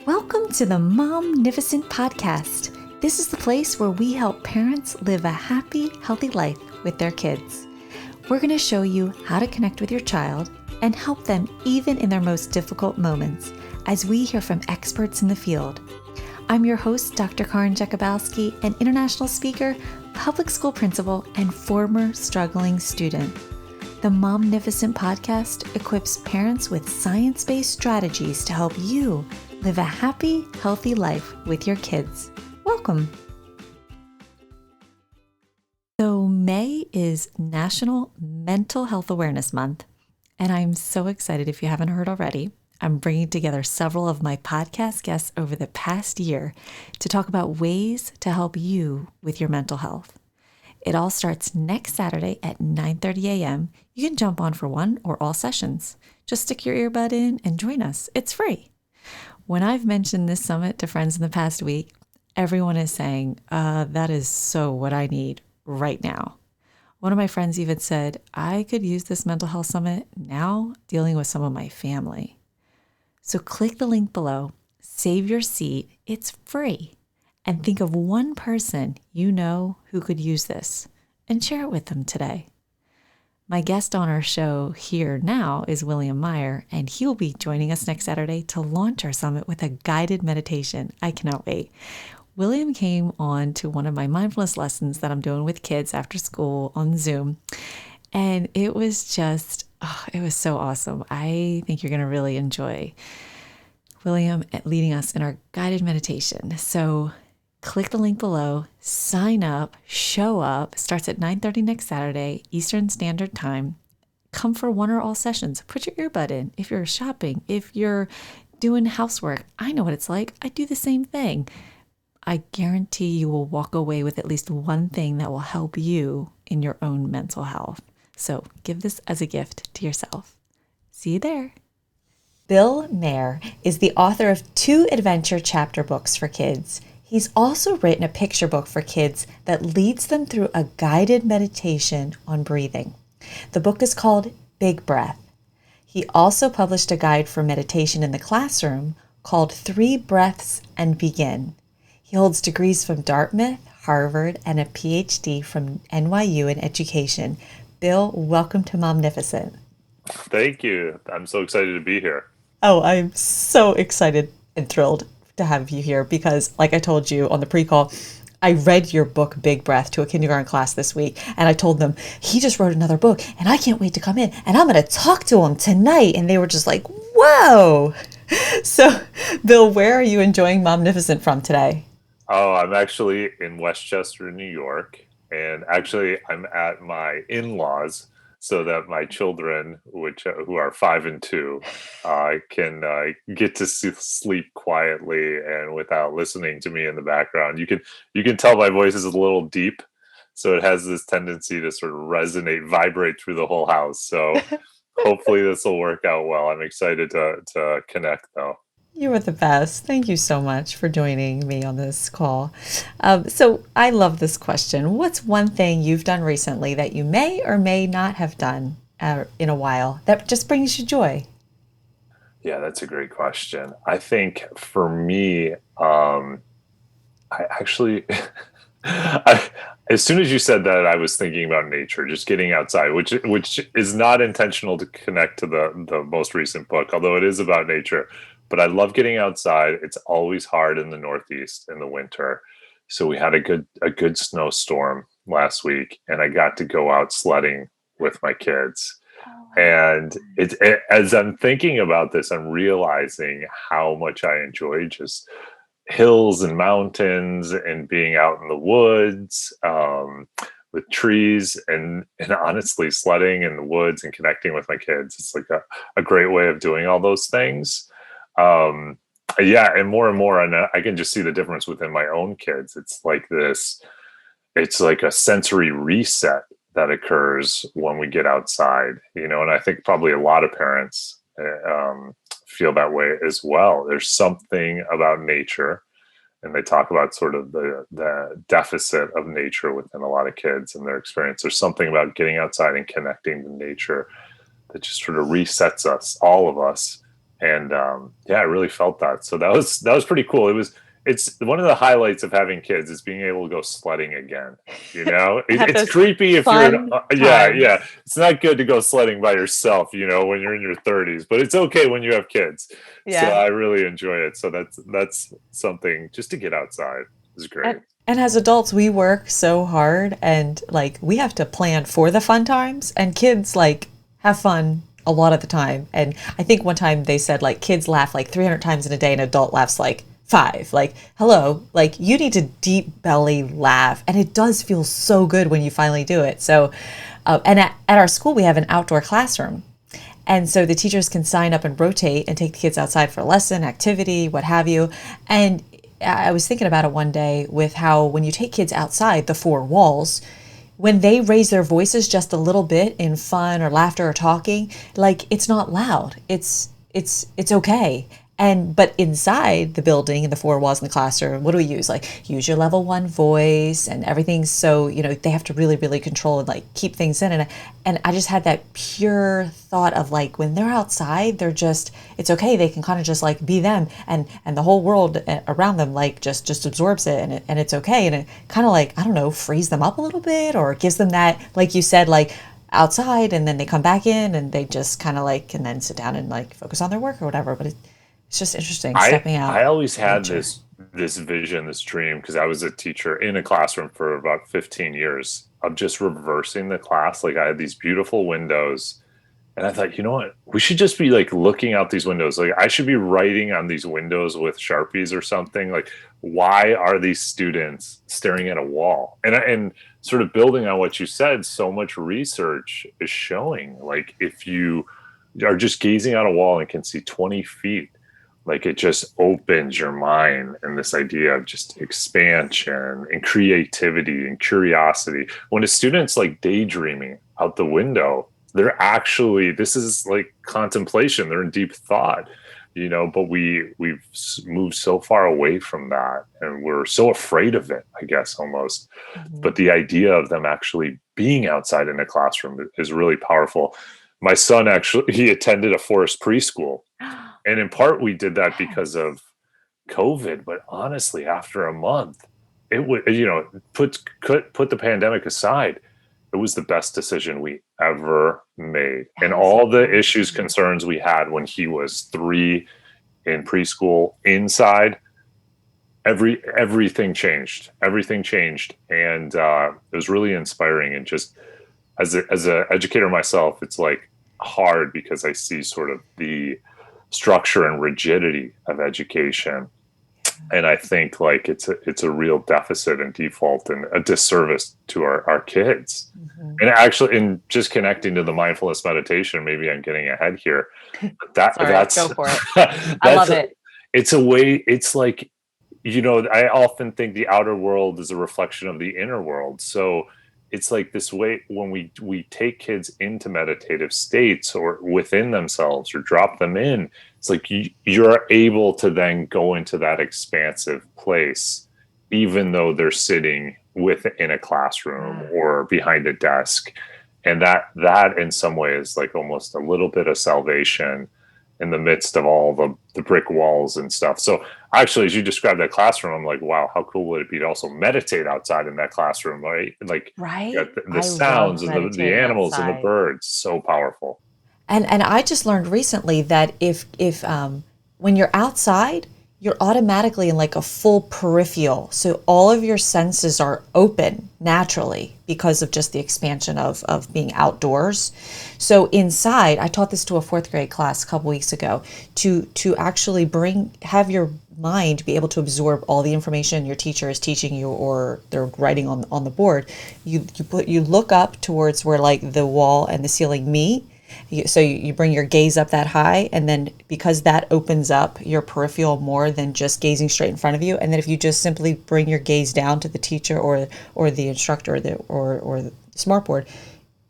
Welcome to the Momnificent Podcast. This is the place where we help parents live a happy, healthy life with their kids. We're going to show you how to connect with your child and help them even in their most difficult moments as we hear from experts in the field. I'm your host, Dr. Karin Jakubowski, an international speaker, public school principal, and former struggling student. The Momnificent Podcast equips parents with science-based strategies to help you live a happy, healthy life with your kids. Welcome. So May is National Mental Health Awareness Month, and I'm so excited. If you haven't heard already, I'm bringing together several of my podcast guests over the past year to talk about ways to help you with your mental health. It all starts next Saturday at 9:30 a.m. You can jump on for one or all sessions. Just stick your earbud in and join us. It's free. When I've mentioned this summit to friends in the past week, everyone is saying, that is so what I need right now. One of my friends even said, I could use this mental health summit now dealing with some of my family. So click the link below, save your seat, it's free, and think of one person you know who could use this and share it with them today. My guest on our show here now is William Meyer, and he will be joining us next Saturday to launch our summit with a guided meditation. I cannot wait. William came on to one of my mindfulness lessons that I'm doing with kids after school on Zoom, and it was just, it was so awesome. I think you're going to really enjoy William leading us in our guided meditation. So click the link below, sign up, show up. Starts at 9:30 next Saturday, Eastern Standard Time. Come for one or all sessions. Put your earbud in. If you're shopping, if you're doing housework, I know what it's like. I do the same thing. I guarantee you will walk away with at least one thing that will help you in your own mental health. So give this as a gift to yourself. See you there. Bill Meyer is the author of 2 adventure chapter books for kids. He's also written a picture book for kids that leads them through a guided meditation on breathing. The book is called Big Breath. He also published a guide for meditation in the classroom called 3 Breaths and Begin. He holds degrees from Dartmouth, Harvard, and a PhD from NYU in education. Bill, welcome to Momnificent. Thank you. I'm so excited to be here. Oh, I'm so excited and thrilled to have you here because, like I told you on the pre-call, I read your book, Big Breath, to a kindergarten class this week, and I told them, he just wrote another book, and I can't wait to come in, and I'm going to talk to him tonight, and they were just like, whoa! So, Bill, where are you enjoying Momnificent from today? Oh, I'm actually in Westchester, New York, and actually I'm at my in-laws so that my children, who are 5 and 2, can get to sleep quietly and without listening to me in the background. You can tell my voice is a little deep, so it has this tendency to sort of vibrate through the whole house. So hopefully this will work out well. I'm excited to connect, though. You are the best. Thank you so much for joining me on this call. So I love this question. What's one thing you've done recently that you may or may not have done in a while that just brings you joy? Yeah, that's a great question. I think for me, I actually, as soon as you said that, I was thinking about nature, just getting outside, which is not intentional to connect to the most recent book, although it is about nature. But I love getting outside. It's always hard in the Northeast in the winter. So we had a good snowstorm last week, and I got to go out sledding with my kids. And as I'm thinking about this, I'm realizing how much I enjoy just hills and mountains and being out in the woods with trees and honestly sledding in the woods and connecting with my kids. It's like a great way of doing all those things. Yeah, and more, and I can just see the difference within my own kids. It's like a sensory reset that occurs when we get outside, and I think probably a lot of parents feel that way as well. There's something about nature, and they talk about sort of the deficit of nature within a lot of kids and their experience. There's something about getting outside and connecting to nature that just sort of resets us, all of us, And yeah, I really felt that. So that was pretty cool. It's one of the highlights of having kids is being able to go sledding again. Have It's those creepy if you're fun yeah, yeah. times. It's not good to go sledding by yourself, when you're in your 30s, but it's okay when you have kids. So Yeah. I really enjoy it. So that's something just to get outside is great. And as adults, we work so hard and like we have to plan for the fun times and kids like have fun a lot of the time. And I think one time they said like kids laugh like 300 times in a day and adult laughs like five. Like, hello, like you need to deep belly laugh. And it does feel so good when you finally do it. So, and at our school, we have an outdoor classroom. And so the teachers can sign up and rotate and take the kids outside for a lesson, activity, what have you. And I was thinking about it one day with how when you take kids outside the four walls, when they raise their voices just a little bit in fun or laughter or talking, like it's not loud. It's okay. And but inside the building, in the four walls in the classroom, what do we use? Like use your level one voice and everything's so, they have to really, really control and like keep things in. And I just had that pure thought of like when they're outside, they're just it's okay. They can kind of just like be them and the whole world around them like just absorbs it and it's okay. And it kind of like, I don't know, frees them up a little bit or gives them that, like you said, like outside and then they come back in and they just kind of like can then sit down and like focus on their work or whatever. But it's just interesting stepping I out always in had nature. this vision, this dream, because I was a teacher in a classroom for about 15 years of just reversing the class. Like I had these beautiful windows, and I thought, you know what? We should just be like looking out these windows. Like I should be writing on these windows with Sharpies or something. Like, why are these students staring at a wall? And sort of building on what you said, so much research is showing like if you are just gazing at a wall and can see 20 feet, like it just opens your mind, and this idea of just expansion and creativity and curiosity when a student's like daydreaming out the window, they're actually, this is like contemplation, they're in deep thought, but we've moved so far away from that and we're so afraid of it, I guess, almost. But Mhm. the idea of them actually being outside in a classroom is really powerful. My son actually, he attended a forest preschool, and in part, we did that because Yes. of COVID. But honestly, after a month, it would, put the pandemic aside, it was the best decision we ever made. And That is all the issues, amazing. concerns we had when he was 3 in preschool inside, everything changed. Everything changed, and it was really inspiring. And just as a educator myself, it's like hard because I see sort of the structure and rigidity of education, and I think like it's a real deficit and default and a disservice to our kids. Mhm. And actually, in just connecting to the mindfulness meditation, maybe I'm getting ahead here. That Sorry, that's go for it. I that's love it. it's a way. It's like, I often think the outer world is a reflection of the inner world. So it's like this way when we take kids into meditative states or within themselves or drop them in, it's like you're able to then go into that expansive place, even though they're sitting within a classroom Ah, or behind a desk. And that in some ways like almost a little bit of salvation in the midst of all the brick walls and stuff. So actually, as you described that classroom, I'm like, wow, how cool would it be to also meditate outside in that classroom, right? Like, right? the I sounds love and the meditating animals and the outside. birds, so powerful. And I just learned recently that if when you're outside, you're automatically in like a full peripheral. So all of your senses are open naturally because of just the expansion of being outdoors. So inside, I taught this to a fourth grade class a couple weeks ago to actually have your mind be able to absorb all the information your teacher is teaching you or they're writing on the board. You look up towards where like the wall and the ceiling meet, so you bring your gaze up that high, and then because that opens up your peripheral more than just gazing straight in front of you. And then if you just simply bring your gaze down to the teacher or the instructor or the smartboard,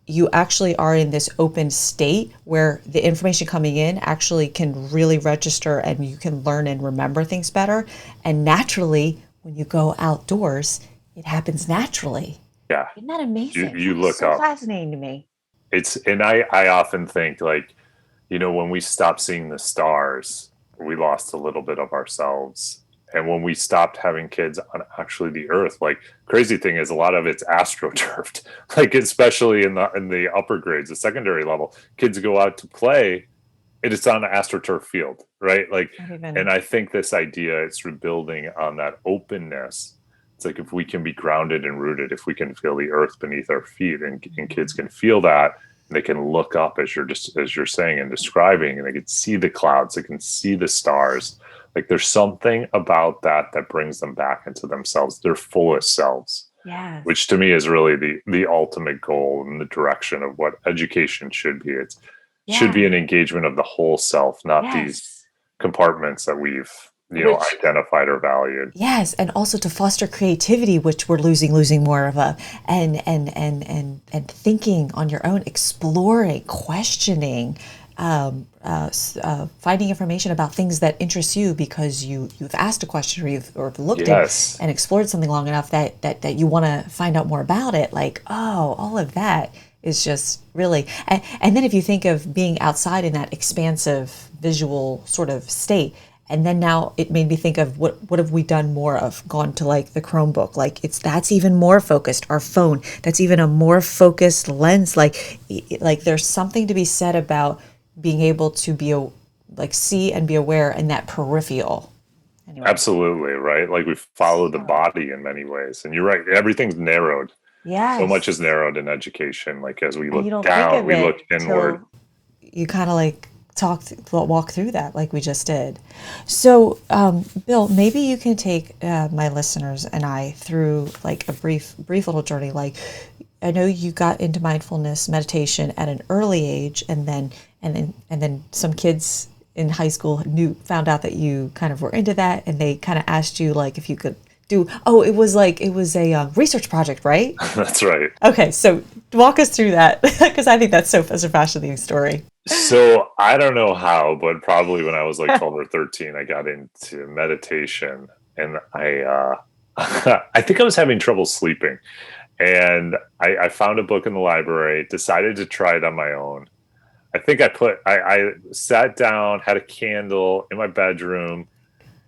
you actually are in this open state where the information coming in actually can really register and you can learn and remember things better. And naturally, when you go outdoors, it happens naturally. Yeah, Isn't that you amazing? you That was look so up. fascinating to me. And I often think like, when we stopped seeing the stars, we lost a little bit of ourselves. And when we stopped having kids on actually the earth, like, crazy thing is a lot of it's astroturfed, like especially in the upper grades, the secondary level, kids go out to play and it's on an astroturf field, right? Like, Not even. and I think this idea, it's rebuilding on that openness. It's like, if we can be grounded and rooted, if we can feel the earth beneath our feet, and kids can feel that, and they can look up as you're saying and describing, and they can see the clouds, they can see the stars. Like, there's something about that that brings them back into themselves, their fullest selves, Yes. which to me is really the ultimate goal and the direction of what education should be. It should be Yeah. an engagement of the whole self, not these Yes. compartments that we've Which, identified or valued. yes, and also to foster creativity, which we're losing more of a, and thinking on your own, exploring, questioning, finding information about things that interest you because you've asked a question, or you've looked Yes. and explored something long enough that you want to find out more about it. Like, oh, all of that is just really, and then if you think of being outside in that expansive visual sort of state, and then now it made me think of what have we done more of, gone to like the Chromebook, like that's even more focused, our phone, that's even a more focused lens, like there's something to be said about being able to like see and be aware in that peripheral. Anyway. Absolutely, right? Like, we follow the So, body in many ways. And you're right, everything's narrowed. So much is yes. narrowed in education. Like, as we And you look don't think down, of we look it inward. till you kind of like walk through that like we just did. So, Bill, maybe you can take my listeners and I through like a brief little journey. Like, I know you got into mindfulness meditation at an early age, and then some kids in high school found out that you kind of were into that, and they kind of asked you like if you could do. Oh, it was a research project, right? That's right. Okay, so walk us through that because I think that's such a fascinating story. So I don't know how, but probably when I was like 12 or 13, I got into meditation, and I think I was having trouble sleeping. And I found a book in the library, decided to try it on my own. I think I sat down, had a candle in my bedroom,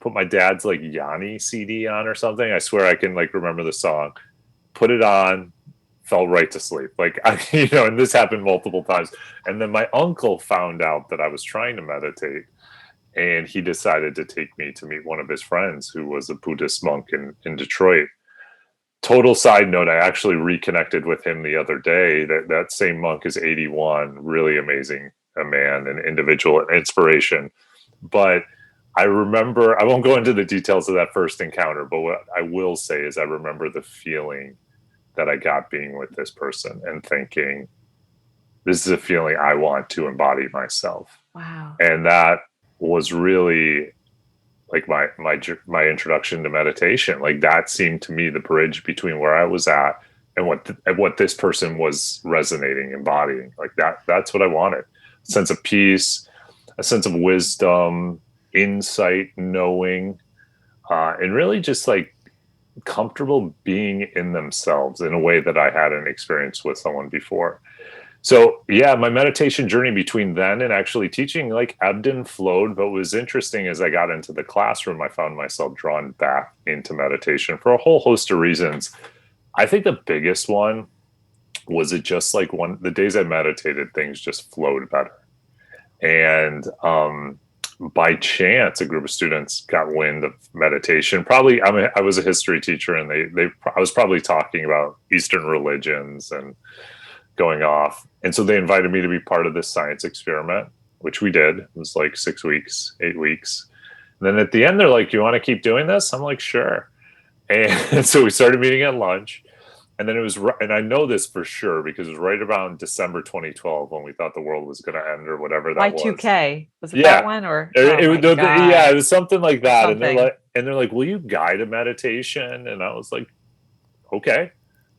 put my dad's like Yanni CD on or something. I swear I can like remember the song, put it on, fell right to sleep. Like, and this happened multiple times. And then my uncle found out that I was trying to meditate, and he decided to take me to meet one of his friends who was a Buddhist monk in Detroit. Total side note, I actually reconnected with him the other day. That same monk is 81, really amazing, a man, an individual, an inspiration. But I remember, I won't go into the details of that first encounter, but what I will say is I remember the feeling that I got being with this person and thinking, this is a feeling I want to embody myself. Wow. And that was really like my introduction to meditation. Like, that seemed to me the bridge between where I was at and what this person was resonating, embodying. Like, that's what I wanted. A sense of peace, a sense of wisdom, insight, knowing, and really just like comfortable being in themselves in a way that I hadn't experienced with someone before. So yeah, my meditation journey between then and actually teaching like ebbed and flowed. But what was interesting as I got into the classroom, I found myself drawn back into meditation for a whole host of reasons. I think the biggest one was, it just like the days I meditated, things just flowed better. And by chance, a group of students got wind of meditation. Probably, I was a history teacher, and I was probably talking about Eastern religions and going off. And so they invited me to be part of this science experiment, which we did. It was like 6 weeks, 8 weeks. And then at the end, they're like, "You want to keep doing this?" I'm like, "Sure." And so we started meeting at lunch. And then it was, and I know this for sure because it was right around December 2012 when we thought the world was going to end or whatever that was. Y2K. Was it that Yeah. one, or oh It, my it, yeah, God, it was something like or that. something? And they're like, "Will you guide a meditation?" And I was like, "Okay."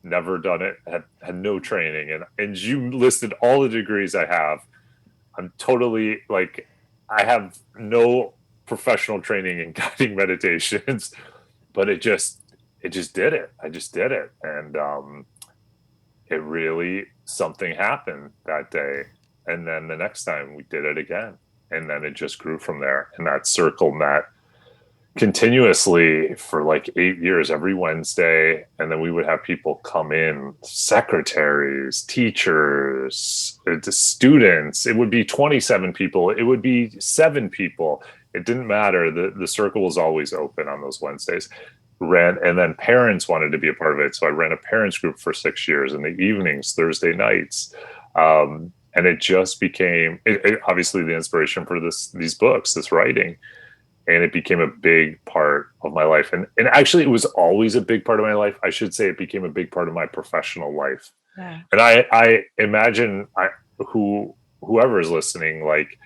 Never done it, had no training. And you listed all the degrees I have. I'm totally like, I have no professional training in guiding meditations, but it just did it. I just did it. And it really, something happened that day. And then the next time we did it again. And then it just grew from there. And that circle met continuously for like 8 years, every Wednesday. And then we would have people come in, secretaries, teachers, students. It would be 27 people. It would be 7 people. It didn't matter. The circle was always open on those Wednesdays. And then parents wanted to be a part of it. So I ran a parents group for 6 years in the evenings, Thursday nights. And it just became obviously the inspiration for these books, this writing. And it became a big part of my life. And actually, it was always a big part of my life. I should say it became a big part of my professional life. Yeah. And I imagine whoever is listening, like,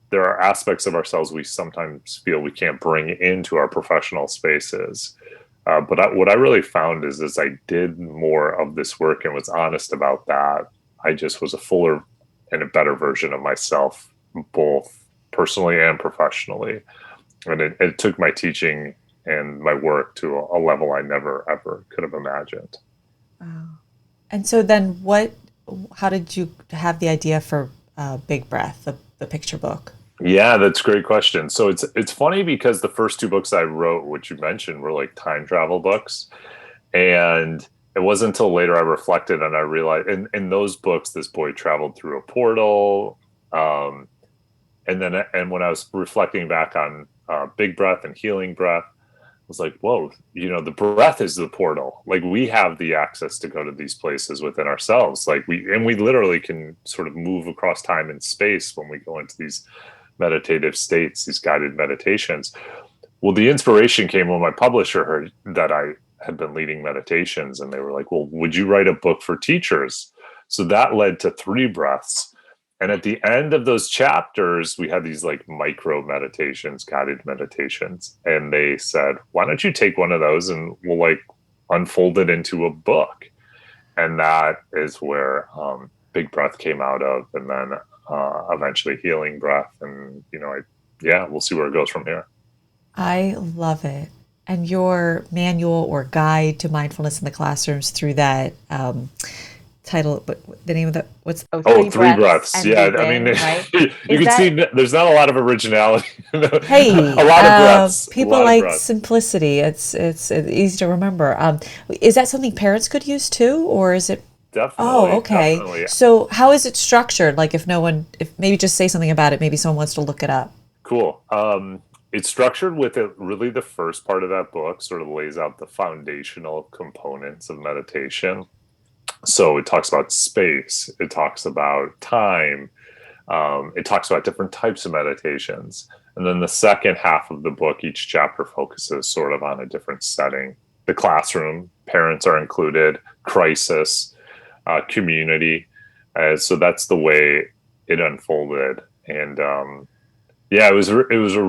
there are aspects of ourselves we sometimes feel we can't bring into our professional spaces. But what I really found is as I did more of this work and was honest about that, I just was a fuller and a better version of myself, both personally and professionally. And it took my teaching and my work to a level I never, ever could have imagined. Wow. And so then how did you have the idea for Big Breath, the picture book? Yeah, that's a great question. So it's funny because the first 2 books I wrote, which you mentioned, were like time travel books. And it wasn't until later I reflected and I realized in those books, this boy traveled through a portal. And when I was reflecting back on Big Breath and Healing Breath, I was like, whoa, the breath is the portal. Like, we have the access to go to these places within ourselves. Like we literally can sort of move across time and space when we go into these meditative states, these guided meditations. Well, the inspiration came when my publisher heard that I had been leading meditations, and they were like, well, would you write a book for teachers? So that led to 3 breaths. And at the end of those chapters, we had these like micro meditations, guided meditations. And they said, why don't you take one of those and we'll like unfold it into a book? And that is where Big Breath came out of. And then eventually Healing Breath. And, we'll see where it goes from here. I love it. And your manual or guide to mindfulness in the classrooms through that title, but the name of the Three breaths. Yeah, I mean, right? you can see there's not a lot of originality. Hey, a lot of breaths. People like simplicity. It's easy to remember. Is that something parents could use too, or is it? Definitely. Oh, okay. Definitely. So how is it structured? Like, if maybe just say something about it. Maybe someone wants to look it up. Cool. It's structured with really the first part of that book sort of lays out the foundational components of meditation. So it talks about space, it talks about time, it talks about different types of meditations. And then the second half of the book, each chapter focuses sort of on a different setting. The classroom, parents are included, crisis, community. So that's the way it unfolded. And it was a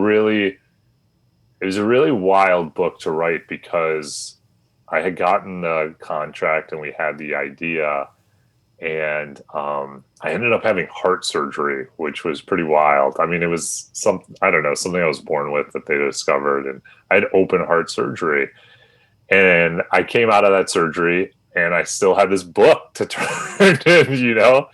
really wild book to write because I had gotten the contract and we had the idea, and I ended up having heart surgery, which was pretty wild. I mean, it was something I was born with that they discovered, and I had open heart surgery. And I came out of that surgery and I still had this book to turn in,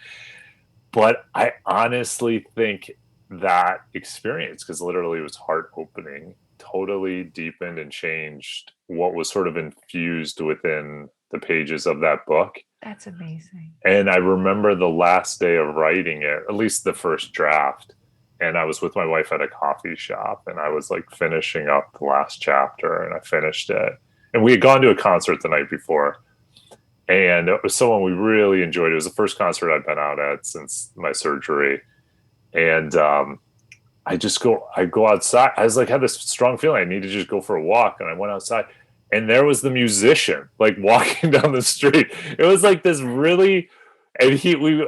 But I honestly think that experience, because literally it was heart opening, totally deepened and changed what was sort of infused within the pages of that book. That's amazing. And I remember the last day of writing it, at least the first draft, and I was with my wife at a coffee shop and I was like finishing up the last chapter and I finished it. And we had gone to a concert the night before, and it was someone we really enjoyed. It was the first concert I'd been out at since my surgery. And I go outside. I was like, had this strong feeling I need to just go for a walk. And I went outside and there was the musician like walking down the street. It was like this really, and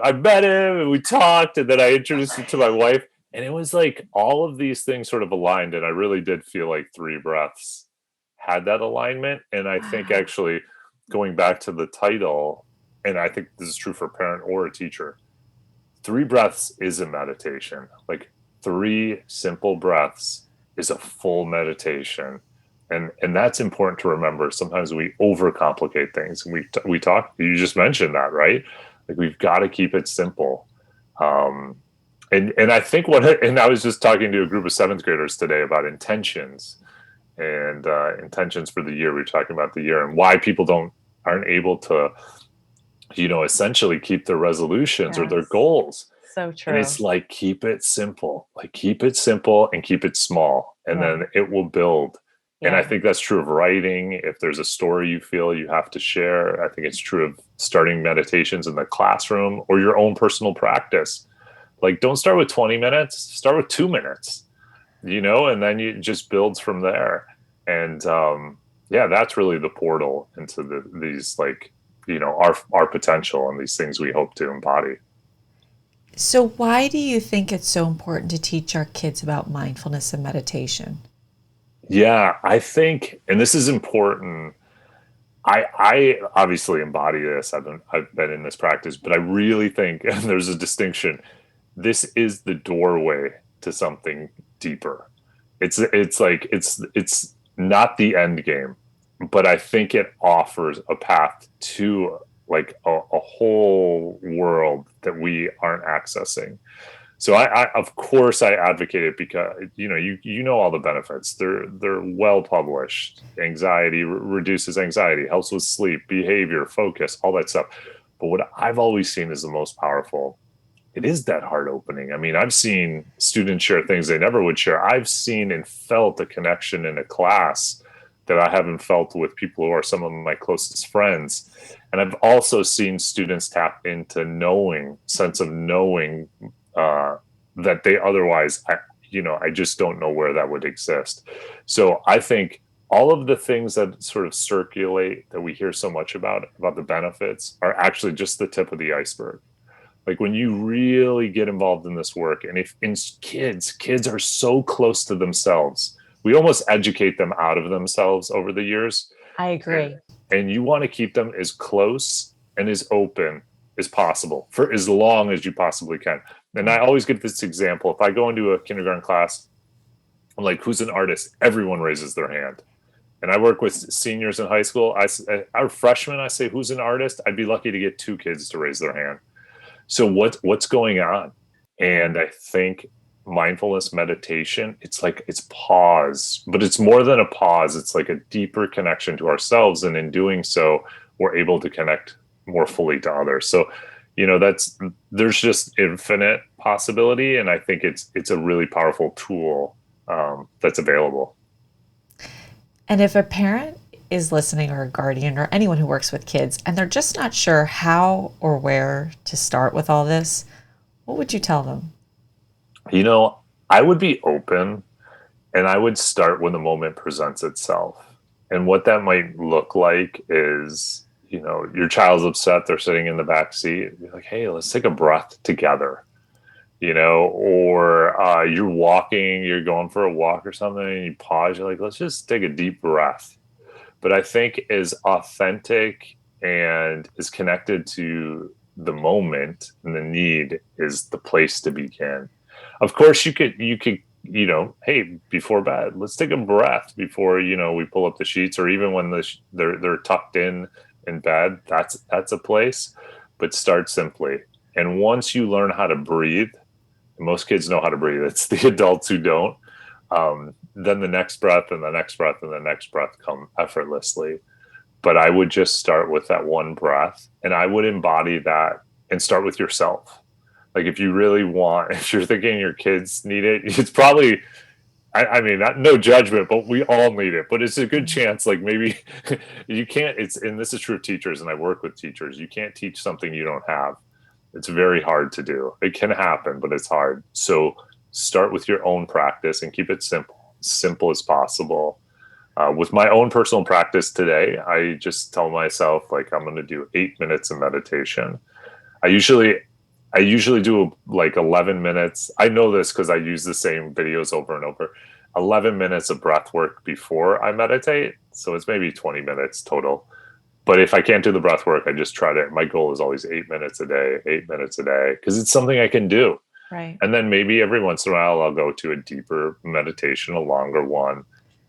I met him and we talked, and then I introduced him to my wife, and it was like all of these things sort of aligned. And I really did feel like 3 breaths had that alignment. And I think actually going back to the title, and I think this is true for a parent or a teacher, 3 breaths is a meditation. Like 3 simple breaths is a full meditation. And that's important to remember. Sometimes we overcomplicate things. We talk, you just mentioned that, right? Like we've got to keep it simple. And I think and I was just talking to a group of seventh graders today about intentions and intentions for the year. We were talking about the year and why people aren't able to, essentially keep their resolutions or their Yes. goals. So And true. it's like, keep it simple, like keep it simple and keep it small, and Yeah. then it will build. And I Yeah. think that's true of writing. If there's a story you feel you have to share, I think it's true of starting meditations in the classroom or your own personal practice. Like, don't start with 20 minutes, start with 2 minutes, and then it just builds from there. And yeah, that's really the portal into these, like, our potential and these things we hope to embody. So, why do you think it's so important to teach our kids about mindfulness and meditation? Yeah, I think, and this is important. I obviously embody this. I've been in this practice, but I really think, and there's a distinction. This is the doorway to something deeper. It's not the end game, but I think it offers a path to, like, a whole world that we aren't accessing. So I of course I advocate it because you know all the benefits. They're well published. Anxiety reduces anxiety, helps with sleep, behavior, focus, all that stuff. But what I've always seen is the most powerful. It is that heart opening. I mean, I've seen students share things they never would share. I've seen and felt a connection in a class that I haven't felt with people who are some of my closest friends. And I've also seen students tap into sense of knowing, uh, that they otherwise, I just don't know where that would exist. So I think all of the things that sort of circulate that we hear so much about the benefits are actually just the tip of the iceberg. Like, when you really get involved in this work, and if in kids are so close to themselves, we almost educate them out of themselves over the years. I and, agree. and you want to keep them as close and as open as possible for as long as you possibly can. And I always give this example. If I go into a kindergarten class, I'm like, who's an artist? Everyone raises their hand. And I work with seniors in high school. Our freshmen, I say, who's an artist? I'd be lucky to get two kids to raise their hand. So what's going on? And I think mindfulness meditation, it's like, it's pause, but it's more than a pause. It's like a deeper connection to ourselves. And in doing so, we're able to connect more fully to others. So, there's just infinite possibility. And I think it's a really powerful tool, that's available. And if a parent is listening, or a guardian, or anyone who works with kids, and they're just not sure how or where to start with all this, what would you tell them? You know, I would be open, and I would start when the moment presents itself. And what that might look like is, your child's upset, they're sitting in the back seat. Be like, hey, let's take a breath together, or you're walking, you're going for a walk or something, and you pause, you're like, let's just take a deep breath. But I think is authentic and is connected to the moment and the need is the place to begin. Of course, you could, hey, before bed, let's take a breath before, we pull up the sheets, or even when they're tucked in bed. That's a place, but start simply. And once you learn how to breathe, most kids know how to breathe. It's the adults who don't. Then the next breath and the next breath and the next breath come effortlessly. But I would just start with that one breath, and I would embody that and start with yourself. Like, if you really want, if you're thinking your kids need it, it's probably, I mean, no judgment, but we all need it. But it's a good chance, like, maybe you can't, and this is true of teachers, and I work with teachers, you can't teach something you don't have. It's very hard to do. It can happen, but it's hard. So start with your own practice and keep it simple as possible. With my own personal practice today, I just tell myself, like, I'm going to do 8 minutes of meditation. I usually I usually do like 11 minutes. I know this because I use the same videos over and over. 11 minutes of breath work before I meditate. So it's maybe 20 minutes total. But if I can't do the breath work, I just try to, my goal is always 8 minutes a day, 8 minutes a day, because it's something I can do. Right. And then maybe every once in a while, I'll go to a deeper meditation, a longer one.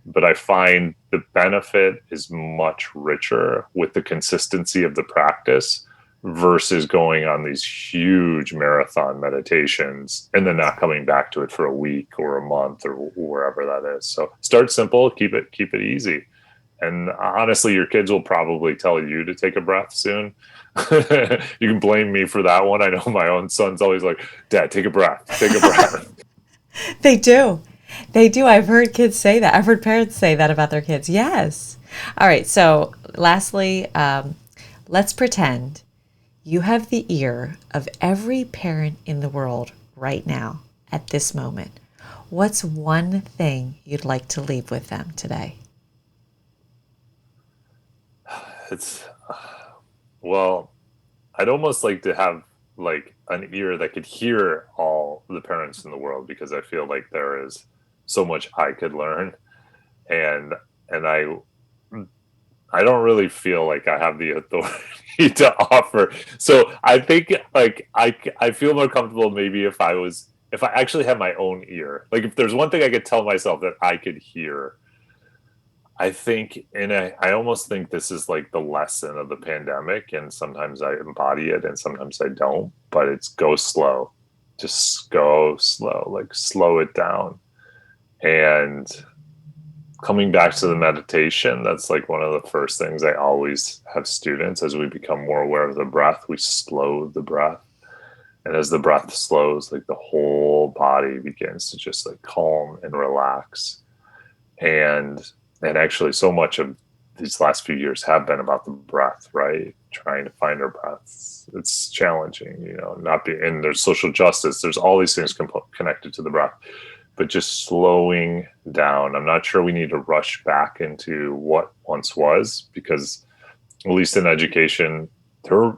But I find the benefit is much richer with the consistency of the practice versus going on these huge marathon meditations and then not coming back to it for a week or a month or wherever that is. So start simple, keep it easy. And honestly, your kids will probably tell you to take a breath soon. You can blame me for that one. I know my own son's always like, Dad, take a breath, take a breath. They do. They do. I've heard kids say that. I've heard parents say that about their kids. Yes. All right. So, lastly, let's pretend you have the ear of every parent in the world right now at this moment. What's one thing you'd like to leave with them today? It's, well, I'd almost like to have like an ear that could hear all the parents in the world, because I feel like there is so much I could learn. And and I don't really feel like I have the authority to offer. So I think like I feel more comfortable maybe if I actually had my own ear. Like if there's one thing I could tell myself that I could hear, I think, and I almost think this is like the lesson of the pandemic, and sometimes I embody it and sometimes I don't, but it's go slow. Just go slow, like slow it down. And coming back to the meditation, that's like one of the first things I always have students. As we become more aware of the breath, we slow the breath. And as the breath slows, like the whole body begins to just like calm and relax. And actually so much of these last few years have been about the breath, right? Trying to find our breaths. It's challenging, not be, and there's social justice. There's all these things connected to the breath, but just slowing down. I'm not sure we need to rush back into what once was, because at least in education,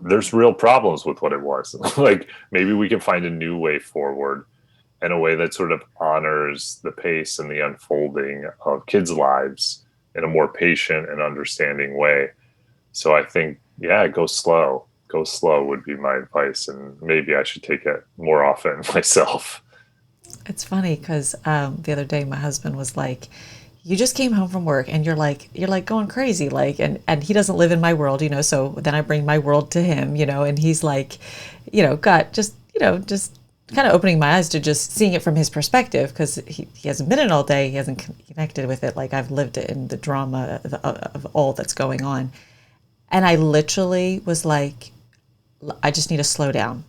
there's real problems with what it was. Like maybe we can find a new way forward, in a way that sort of honors the pace and the unfolding of kids' lives in a more patient and understanding way. So I think, yeah, go slow. Go slow would be my advice. And maybe I should take it more often myself. It's funny because the other day my husband was like, "You just came home from work and you're like going crazy, like," and he doesn't live in my world, So then I bring my world to him, and he's like, got just kind of opening my eyes to just seeing it from his perspective, because he hasn't been in all day, he hasn't connected with it like I've lived it in the drama of all that's going on, and I literally was like, I just need to slow down.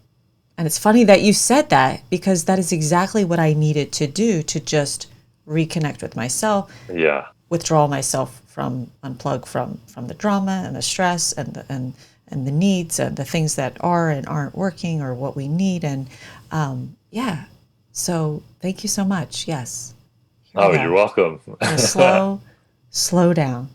And it's funny that you said that, because that is exactly what I needed to do, to just reconnect with myself, Yeah. withdraw myself from, unplug from the drama and the stress and the needs and the things that are and aren't working, or what we need. And yeah, so thank you so much. Yes, here we Oh, you're go. welcome. We'll slow down.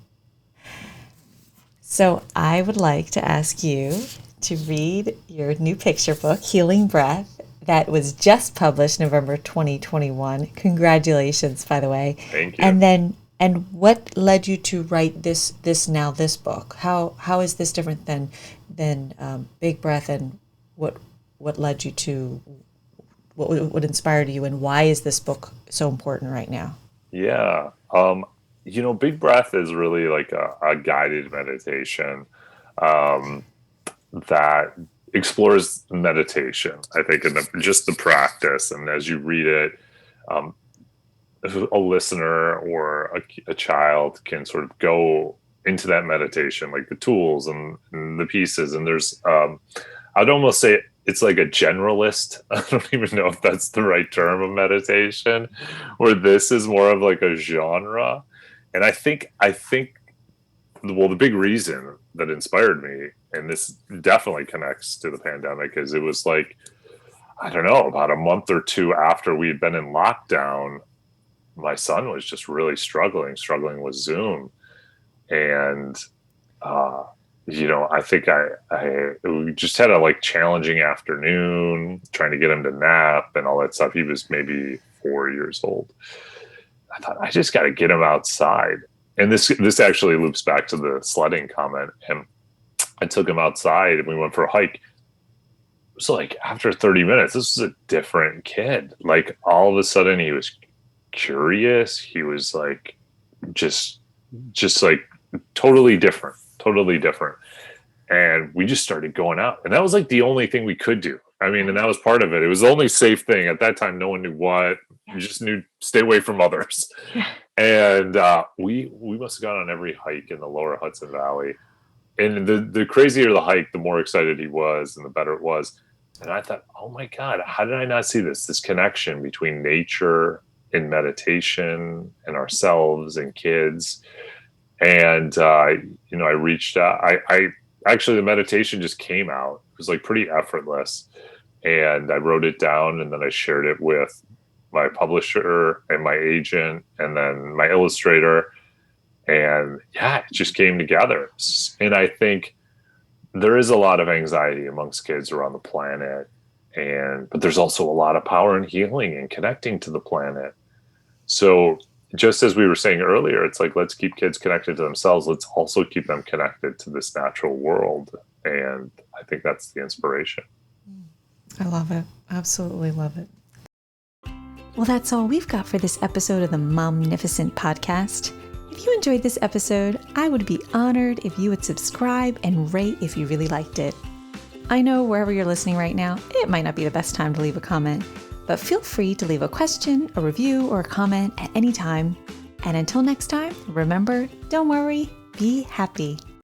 So I would like to ask you to read your new picture book, Healing Breath, that was just published November 2021. Congratulations, by the way. Thank you. And what led you to write this book? How is this different than Big Breath, and what led you to what inspired you, and why is this book so important right now? Yeah. Big breath is really like a guided meditation that explores meditation, I think, and just the practice. And as you read it, um, a listener or a child can sort of go into that meditation, like the tools and the pieces. And there's, I'd almost say it's like a generalist. I don't even know if that's the right term of meditation, where this is more of like a genre. And I think, well, the big reason that inspired me, and this definitely connects to the pandemic, is it was like, I don't know, about a month or two after we had been in lockdown, my son was just really struggling with Zoom. And, I think we just had a like challenging afternoon trying to get him to nap and all that stuff. He was maybe 4 years old. I thought, I just got to get him outside. And this actually loops back to the sledding comment. And I took him outside and we went for a hike. So like after 30 minutes, this was a different kid. Like all of a sudden he was curious. He was like just like totally different. And we just started going out. And that was like the only thing we could do. I mean, and that was part of it. It was the only safe thing. At that time, no one knew what. You just knew stay away from others. Yeah. And we must have gone on every hike in the lower Hudson Valley. And the crazier the hike, the more excited he was and the better it was. And I thought, oh my God, how did I not see this connection between nature and meditation and ourselves and kids? And, I reached out. I actually, the meditation just came out. It was like pretty effortless. And I wrote it down and then I shared it with my publisher and my agent and then my illustrator. And yeah, it just came together. And I think there is a lot of anxiety amongst kids around the planet. But there's also a lot of power in healing and connecting to the planet. So just as we were saying earlier, it's like, let's keep kids connected to themselves. Let's also keep them connected to this natural world. And I think that's the inspiration. I love it. Absolutely love it. Well, that's all we've got for this episode of the Momnificent podcast. If you enjoyed this episode, I would be honored if you would subscribe and rate if you really liked it. I know wherever you're listening right now, it might not be the best time to leave a comment, but feel free to leave a question, a review, or a comment at any time. And until next time, remember, don't worry, be happy.